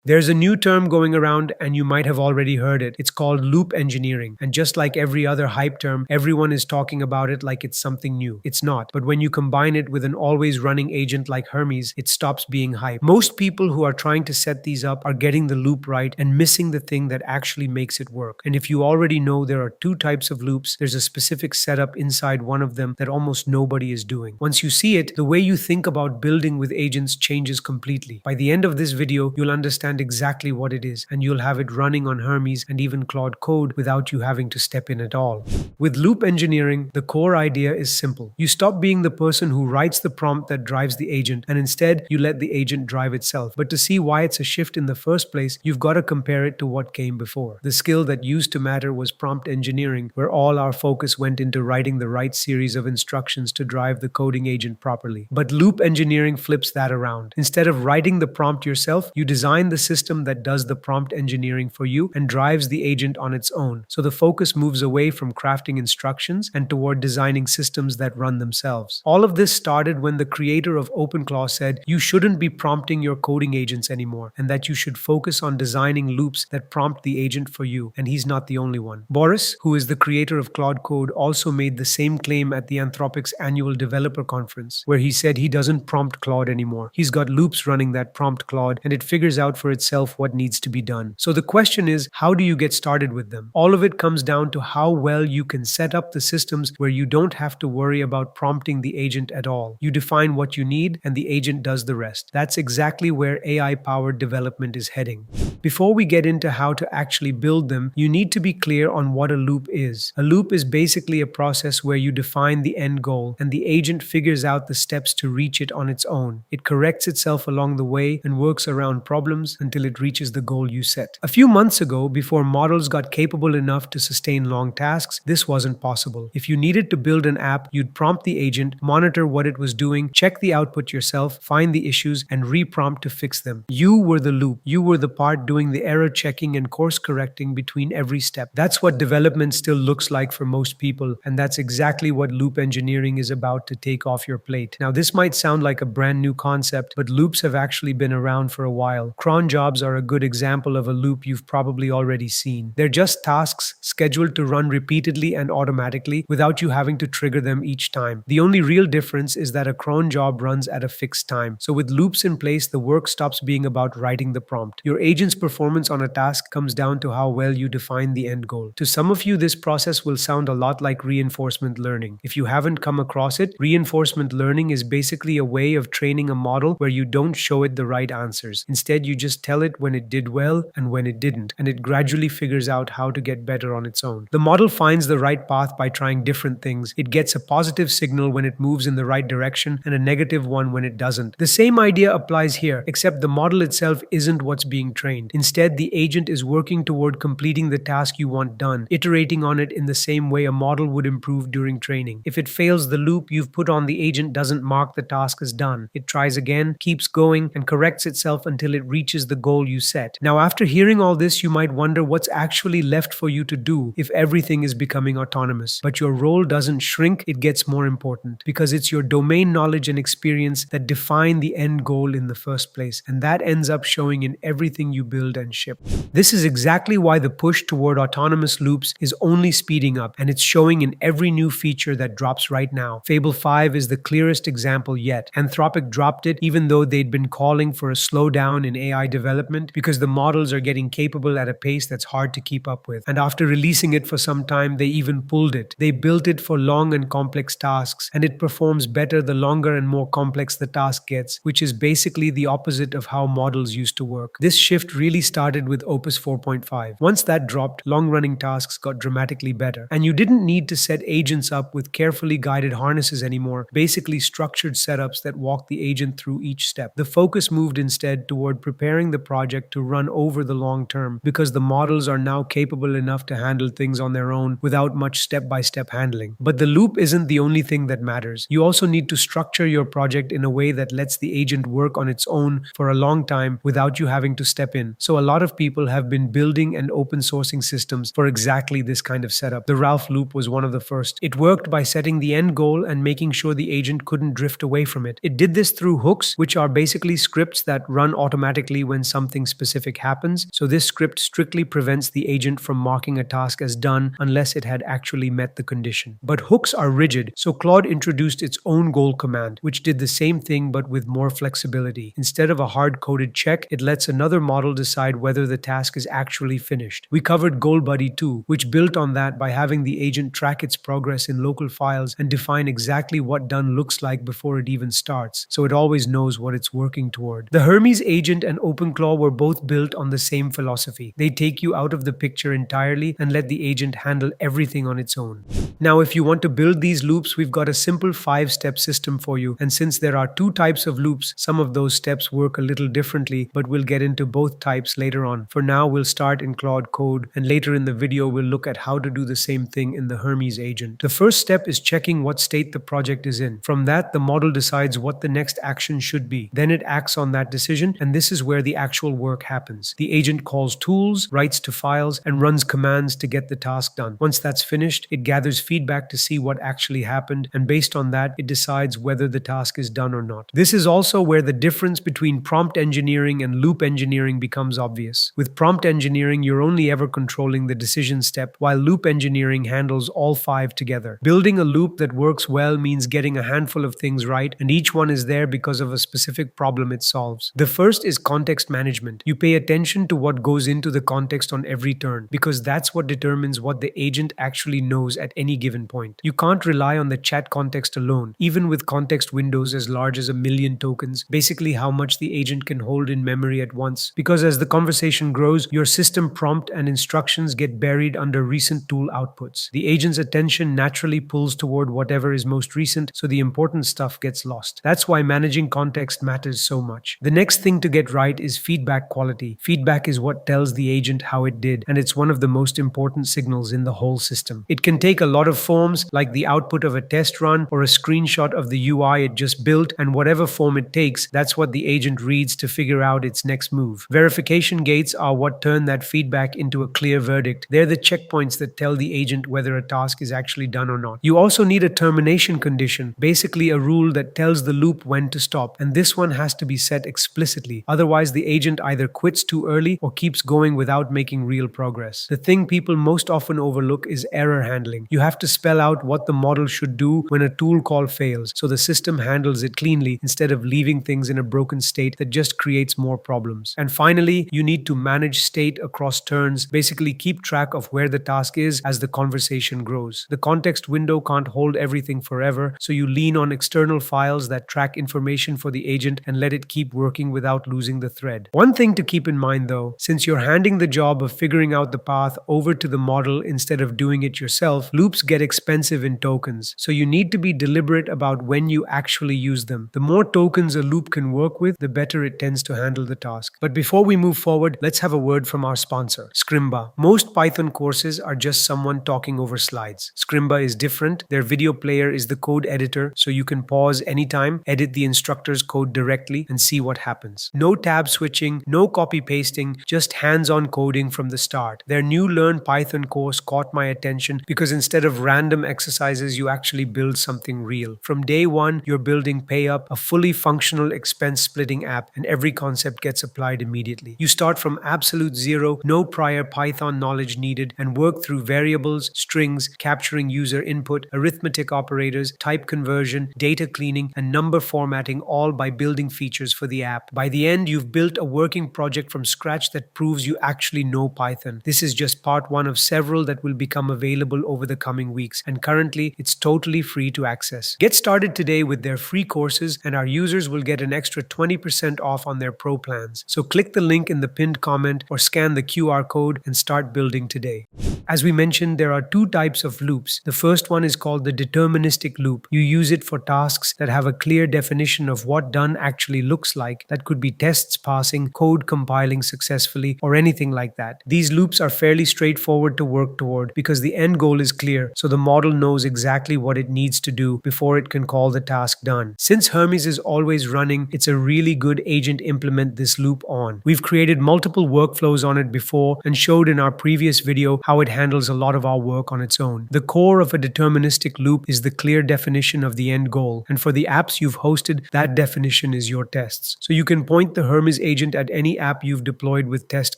There's a new term going around, and you might have already heard it. It's called loop engineering. And just like every other hype term, everyone is talking about it like it's something new. It's not. But when you combine it with an always running agent like Hermes, it stops being hype. Most people who are trying to set these up are getting the loop right and missing the thing that actually makes it work. And if you already know there are two types of loops, there's a specific setup inside one of them that almost nobody is doing. Once you see it, the way you think about building with agents changes completely. By the end of this video, you'll understand exactly what it is, and you'll have it running on Hermes and even Claude Code without you having to step in at all. With loop engineering, the core idea is simple. You stop being the person who writes the prompt that drives the agent, and instead you let the agent drive itself. But to see why it's a shift in the first place, you've got to compare it to what came before. The skill that used to matter was prompt engineering, where all our focus went into writing the right series of instructions to drive the coding agent properly. But loop engineering flips that around. Instead of writing the prompt yourself, you design the system that does the prompt engineering for you and drives the agent on its own. So the focus moves away from crafting instructions and toward designing systems that run themselves. All of this started when the creator of OpenClaw said you shouldn't be prompting your coding agents anymore, and that you should focus on designing loops that prompt the agent for you. And he's not the only one. Boris, who is the creator of Claude Code, also made the same claim at the Anthropic's annual developer conference, where he said he doesn't prompt Claude anymore. He's got loops running that prompt Claude, and it figures out for itself what needs to be done. So the question is, how do you get started with them? All of it comes down to how well you can set up the systems where you don't have to worry about prompting the agent at all. You define what you need, and the agent does the rest. That's exactly where AI-powered development is heading. Before we get into how to actually build them, you need to be clear on what a loop is. A loop is basically a process where you define the end goal, and the agent figures out the steps to reach it on its own. It corrects itself along the way and works around problems until it reaches the goal you set. A few months ago, before models got capable enough to sustain long tasks, this wasn't possible. If you needed to build an app, you'd prompt the agent, monitor what it was doing, check the output yourself, find the issues, and re-prompt to fix them. You were the loop. You were the part doing the error checking and course correcting between every step. That's what development still looks like for most people, and that's exactly what loop engineering is about to take off your plate. Now, this might sound like a brand new concept, but loops have actually been around for a while. Cron jobs are a good example of a loop you've probably already seen. They're just tasks scheduled to run repeatedly and automatically without you having to trigger them each time. The only real difference is that a cron job runs at a fixed time. So with loops in place, the work stops being about writing the prompt. Your agent's performance on a task comes down to how well you define the end goal. To some of you, this process will sound a lot like reinforcement learning. If you haven't come across it, reinforcement learning is basically a way of training a model where you don't show it the right answers. Instead, you just tell it when it did well and when it didn't, and it gradually figures out how to get better on its own. The model finds the right path by trying different things. It gets a positive signal when it moves in the right direction and a negative one when it doesn't. The same idea applies here, except the model itself isn't what's being trained. Instead, the agent is working toward completing the task you want done, iterating on it in the same way a model would improve during training. If it fails, the loop you've put on the agent doesn't mark the task as done. It tries again, keeps going, and corrects itself until it reaches the goal you set. Now, after hearing all this, you might wonder what's actually left for you to do if everything is becoming autonomous. But your role doesn't shrink, it gets more important, because it's your domain knowledge and experience that define the end goal in the first place, and that ends up showing in everything you build and ship. This is exactly why the push toward autonomous loops is only speeding up, and it's showing in every new feature that drops right now. Fable 5 is the clearest example yet. Anthropic dropped it even though they'd been calling for a slowdown in AI development because the models are getting capable at a pace that's hard to keep up with. And after releasing it for some time, they even pulled it. They built it for long and complex tasks, and it performs better the longer and more complex the task gets, which is basically the opposite of how models used to work. This shift really started with Opus 4.5. Once that dropped, long-running tasks got dramatically better. And you didn't need to set agents up with carefully guided harnesses anymore, basically structured setups that walk the agent through each step. The focus moved instead toward preparing the project to run over the long term, because the models are now capable enough to handle things on their own without much step-by-step handling. But the loop isn't the only thing that matters. You also need to structure your project in a way that lets the agent work on its own for a long time without you having to step in. So a lot of people have been building and open sourcing systems for exactly this kind of setup. The Ralph loop was one of the first. It worked by setting the end goal and making sure the agent couldn't drift away from it. It did this through hooks, which are basically scripts that run automatically when something specific happens. So this script strictly prevents the agent from marking a task as done unless it had actually met the condition. But hooks are rigid, so Claude introduced its own goal command, which did the same thing but with more flexibility. Instead of a hard-coded check, it lets another model decide whether the task is actually finished. We covered Goal Buddy too, which built on that by having the agent track its progress in local files and define exactly what done looks like before it even starts, so it always knows what it's working toward. The Hermes agent and OpenClaw were both built on the same philosophy. They take you out of the picture entirely and let the agent handle everything on its own. Now, if you want to build these loops, we've got a simple 5-step system for you, and since there are 2 types of loops, some of those steps work a little differently, but we'll get into both types later on. For now, we'll start in Claude Code, and later in the video, we'll look at how to do the same thing in the Hermes agent. The first step is checking what state the project is in. From that, the model decides what the next action should be. Then it acts on that decision, and this is where the actual work happens. The agent calls tools, writes to files, and runs commands to get the task done. Once that's finished, it gathers feedback to see what actually happened, and based on that, it decides whether the task is done or not. This is also where the difference between prompt engineering and loop engineering becomes obvious. With prompt engineering, you're only ever controlling the decision step, while loop engineering handles all 5 together. Building a loop that works well means getting a handful of things right, and each one is there because of a specific problem it solves. The first is context management. You pay attention to what goes into the context on every turn, because that's what determines what the agent actually knows at any given point. You can't rely on the chat context alone, even with context windows as large as 1 million tokens, basically how much the agent can hold in memory at once. Because as the conversation grows, your system prompt and instructions get buried under recent tool outputs. The agent's attention naturally pulls toward whatever is most recent, so the important stuff gets lost. That's why managing context matters so much. The next thing to get right is feedback quality. Feedback is what tells the agent how it did, and it's one of the most important signals in the whole system. It can take a lot of forms, like the output of a test run or a screenshot of the UI it just built, and whatever form it takes, that's what the agent reads to figure out its next move. Verification gates are what turn that feedback into a clear verdict. They're the checkpoints that tell the agent whether a task is actually done or not. You also need a termination condition, basically a rule that tells the loop when to stop, and this one has to be set explicitly. Otherwise, the agent either quits too early or keeps going without making real progress. The thing people most often overlook is error handling. You have to spell out what the model should do when a tool call fails, so the system handles it cleanly instead of leaving things in a broken state that just creates more problems. And finally, you need to manage state across turns, basically keep track of where the task is as the conversation grows. The context window can't hold everything forever, so you lean on external files that track information for the agent and let it keep working without losing the thread. One thing to keep in mind though, since you're handing the job of figuring out the path over to the model instead of doing it yourself, loops get expensive in tokens, so you need to be deliberate about when you actually use them. The more tokens a loop can work with, the better it tends to handle the task. But before we move forward, let's have a word from our sponsor, Scrimba. Most Python courses are just someone talking over slides. Scrimba is different. Their video player is the code editor, so you can pause anytime, edit the instructor's code directly, and see what happens. No tab switching, no copy pasting, just hands-on coding from the start. Their new Learn Python course caught my attention because instead of random exercises, you actually build something real. From day one, you're building PayUp, a fully functional expense splitting app, and every concept gets applied immediately. You start from absolute zero, no prior Python knowledge needed, and work through variables, strings, capturing user input, arithmetic operators, type conversion, data cleaning, and number formatting, all by building features for the app. By the end, you've built a working project from scratch that proves you actually know Python. This is just part one of several that will become available over the coming weeks, and currently it's totally free to access. Get started today with their free courses, and our users will get an extra 20% off on their pro plans. So click the link in the pinned comment or scan the QR code and start building today. As we mentioned, there are 2 types of loops. The first one is called the deterministic loop. You use it for tasks that have a clear definition of what done actually looks like. That could be tests passing, code compiling successfully, or anything like that. These loops are fairly straightforward to work toward because the end goal is clear, so the model knows exactly what it needs to do before it can call the task done. Since Hermes is always running, it's a really good agent implement this loop on. We've created multiple workflows on it before and showed in our previous video how it handles a lot of our work on its own. The core of a deterministic loop is the clear definition of the end goal, and for the apps you've hosted, that definition is your tests. So you can point the Hermes agent at any app you've deployed with test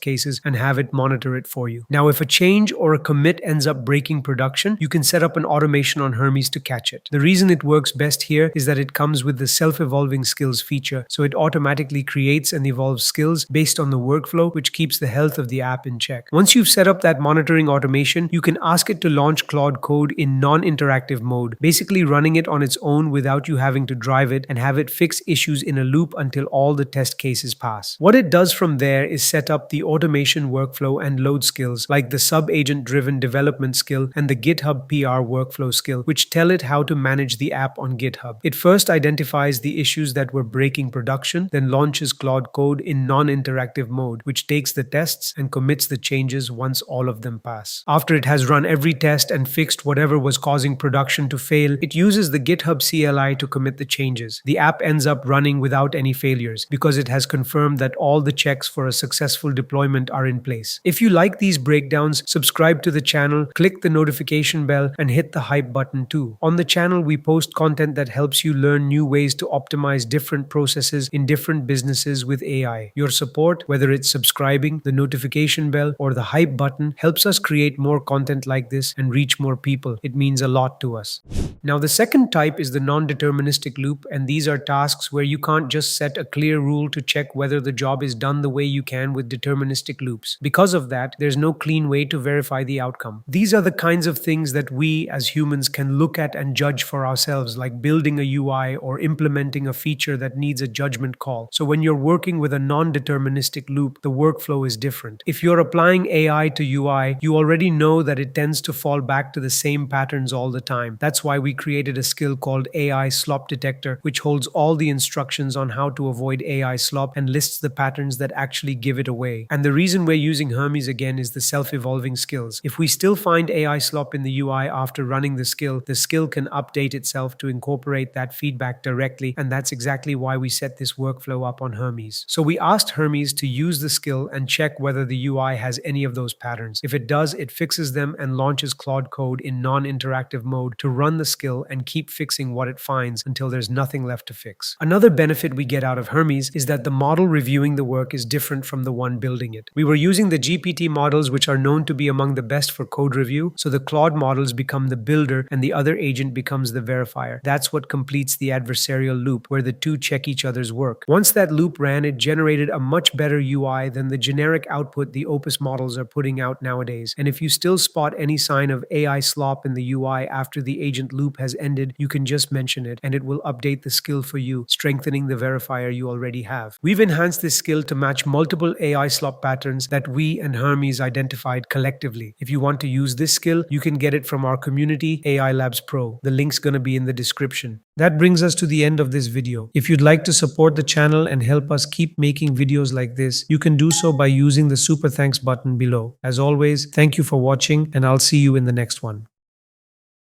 cases and have it monitor it for you. Now, if a change or a commit ends up breaking production, you can set up an automation on Hermes to catch it. The reason it works best here is that it comes with the self-evolving skills feature, so it automatically creates and evolves skills based on the workflow, which keeps the health of the app in check. Once you've set up that monitoring automation, you can ask it to launch Claude Code in non-interactive mode, basically running it on its own without you having to drive it, and have it fix issues in a loop until all the test cases pass. What it does from there is set up the automation workflow and load skills like the sub-agent driven development skill and the GitHub PR workflow skill, which tell it how to manage the app on GitHub. It first identifies the issues that were breaking production, then launches Claude Code in non-interactive mode, which takes the tests and commits the changes once all of them pass. After it has run every test and fixed whatever was causing production to fail, it uses the GitHub CLI to commit the changes. The app ends up running without any failures because it has confirmed that all the checks for a successful deployment are in place. If you like these breakdowns, subscribe to the channel, click the notification bell, and hit the hype button too. On the channel, we post content that helps you learn new ways to optimize different processes in different businesses with AI. Your support, whether it's subscribing, the notification bell, or the hype button, helps us create more content like this and reach more people. It means a lot to us. Now, the second type is the non-deterministic loop, and these are tasks where you can't just set a clear rule to check whether the job is done the way you can with deterministic loops. Because of that, there's no clean way to verify the outcome. These are the kinds of things that we as humans can look at and judge for ourselves, like building a UI or implementing a feature that needs a judgment call. So when you're working with a non-deterministic loop, the workflow is different. If you're applying AI to UI, you already know that it tends to fall back to the same patterns all the time. That's why we created a skill called AI Slop Detector, which holds all the instructions on how to avoid AI slop and lists the patterns that actually give it away. And the reason we're using Hermes again is the self-evolving skills. If we still find AI slop in the UI after running the skill can update itself to incorporate that feedback directly, and that's exactly why we set this workflow up on Hermes. So we asked Hermes to use the skill and check whether the UI has any of those patterns. If it does, it fixes them and launches Claude Code in non-interactive mode to run the skill and keep fixing what it finds until there's nothing left to fix. Another benefit we get out of Hermes is that the model reviewing the work is different from the one building it. We were using the GPT models, which are known to be among the best for code review, so the Claude models become the builder and the other agent becomes the verifier. That's what completes the adversarial loop, where the two check each other's work. Once that loop ran, it generated a much better UI than the generic output the Opus models are putting out nowadays. And if you still spot any sign of AI slop in the UI after the agent loop has ended, you can just mention it and it will update the skill for you, strengthening the verifier you already have. We've enhanced this skill to match multiple AI slop patterns that we and Hermes identified collectively. If you want to use this skill, you can get it from our community, AI Labs Pro. The link's gonna be in the description. That brings us to the end of this video. If you'd like to support the channel and help us keep making videos like this, you can do so by using the super thanks button below. As always, thank you for watching, and I'll see you in the next one.